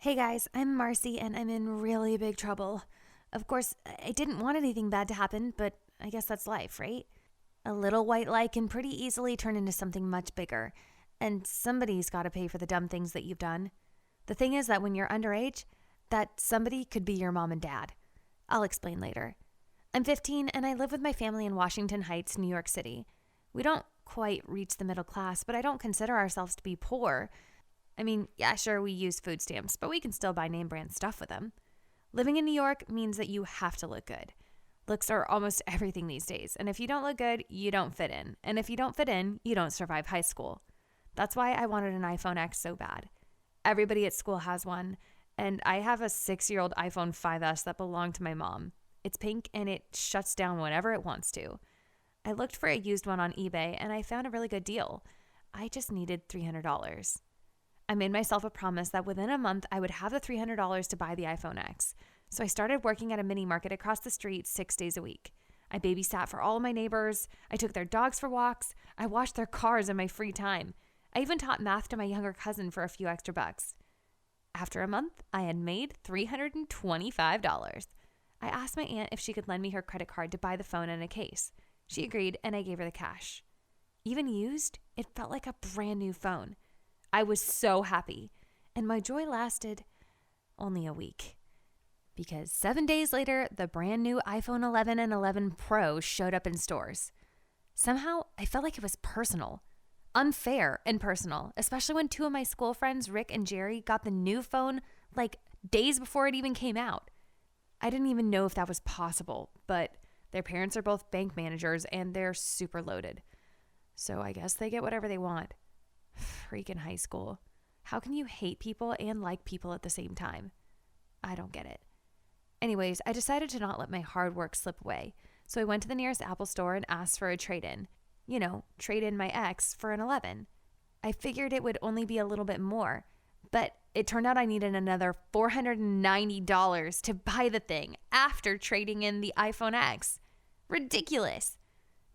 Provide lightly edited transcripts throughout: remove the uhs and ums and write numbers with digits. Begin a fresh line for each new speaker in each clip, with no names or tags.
Hey guys, I'm Marcy and I'm in really big trouble. Of course, I didn't want anything bad to happen, but I guess that's life, right? A little white lie can pretty easily turn into something much bigger, and somebody's got to pay for the dumb things that you've done. The thing is that when you're underage, that somebody could be your mom and dad. I'll explain later. I'm 15 and I live with my family in Washington Heights, New York City. We don't quite reach the middle class, but I don't consider ourselves to be poor. I mean, yeah, sure, we use food stamps, but we can still buy name brand stuff with them. Living in New York means that you have to look good. Looks are almost everything these days, and if you don't look good, you don't fit in. And if you don't fit in, you don't survive high school. That's why I wanted an iPhone X so bad. Everybody at school has one, and I have a 6-year-old iPhone 5S that belonged to my mom. It's pink and it shuts down whenever it wants to. I looked for a used one on eBay and I found a really good deal. I just needed $300. I made myself a promise that within a month I would have the $300 to buy the iPhone X. So I started working at a mini market across the street 6 days a week. I babysat for all of my neighbors. I took their dogs for walks. I washed their cars in my free time. I even taught math to my younger cousin for a few extra bucks. After a month, I had made $325. I asked my aunt if she could lend me her credit card to buy the phone and a case. She agreed and I gave her the cash. Even used, it felt like a brand new phone. I was so happy, and my joy lasted only a week. Because 7 days later, the brand new iPhone 11 and 11 Pro showed up in stores. Somehow, I felt like it was personal. Unfair and personal, especially when two of my school friends, Rick and Jerry, got the new phone like days before it even came out. I didn't even know if that was possible, but their parents are both bank managers and they're super loaded. So I guess they get whatever they want. Freaking high school. How can you hate people and like people at the same time? I don't get it. Anyways, I decided to not let my hard work slip away. So I went to the nearest Apple store and asked for a trade-in. Trade in my X for an 11. I figured it would only be a little bit more, but it turned out I needed another $490 to buy the thing after trading in the iPhone X. Ridiculous.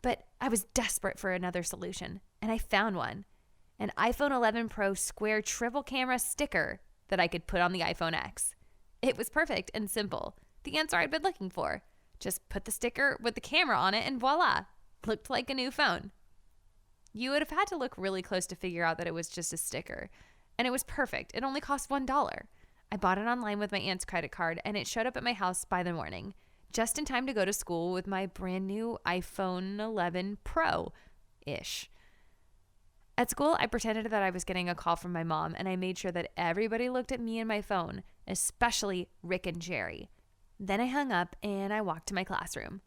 But I was desperate for another solution, and I found one. An iPhone 11 Pro square triple camera sticker that I could put on the iPhone X. It was perfect and simple. The answer I'd been looking for. Just put the sticker with the camera on it and voila, looked like a new phone. You would have had to look really close to figure out that it was just a sticker. And it was perfect. It only cost $1. I bought it online with my aunt's credit card and it showed up at my house by the morning, just in time to go to school with my brand new iPhone 11 Pro-ish. At school, I pretended that I was getting a call from my mom, and I made sure that everybody looked at me and my phone, especially Rick and Jerry. Then I hung up and I walked to my classroom.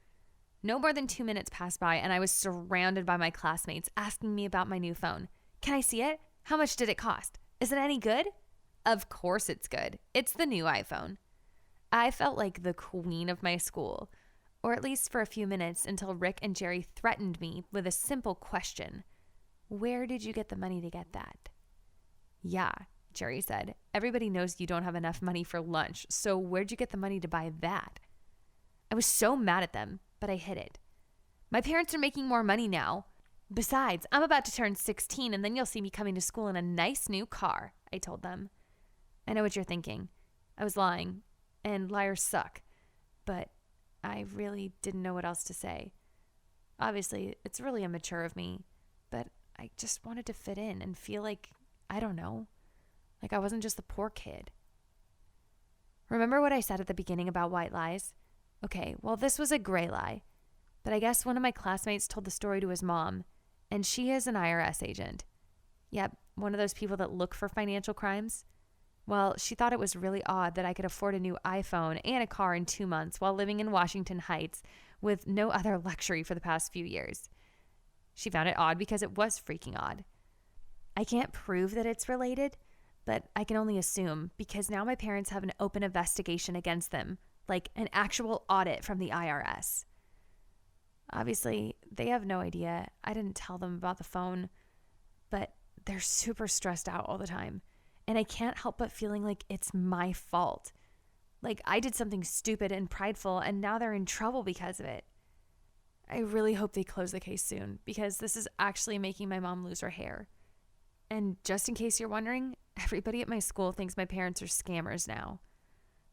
No more than 2 minutes passed by, and I was surrounded by my classmates asking me about my new phone. Can I see it? How much did it cost? Is it any good? Of course it's good. It's the new iPhone. I felt like the queen of my school, or at least for a few minutes until Rick and Jerry threatened me with a simple question. Where did you get the money to get that? Yeah, Jerry said. Everybody knows you don't have enough money for lunch, so where'd you get the money to buy that? I was so mad at them, but I hid it. My parents are making more money now. Besides, I'm about to turn 16 and then you'll see me coming to school in a nice new car, I told them. I know what you're thinking. I was lying, and liars suck, but I really didn't know what else to say. Obviously, it's really immature of me, but I just wanted to fit in and feel like, I don't know, like I wasn't just the poor kid. Remember what I said at the beginning about white lies? Okay, well, this was a gray lie, but I guess one of my classmates told the story to his mom, and she is an IRS agent. Yep, one of those people that look for financial crimes. Well, she thought it was really odd that I could afford a new iPhone and a car in 2 months while living in Washington Heights with no other luxury for the past few years. She found it odd because it was freaking odd. I can't prove that it's related, but I can only assume because now my parents have an open investigation against them, like an actual audit from the IRS. Obviously, they have no idea. I didn't tell them about the phone, but they're super stressed out all the time. And I can't help but feeling like it's my fault. Like I did something stupid and prideful and now they're in trouble because of it. I really hope they close the case soon because this is actually making my mom lose her hair. And just in case you're wondering, everybody at my school thinks my parents are scammers now.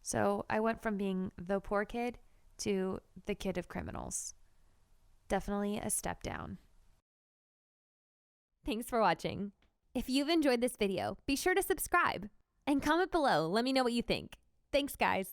So I went from being the poor kid to the kid of criminals. Definitely a step down.
Thanks for watching. If you've enjoyed this video, be sure to subscribe and comment below. Let me know what you think. Thanks, guys.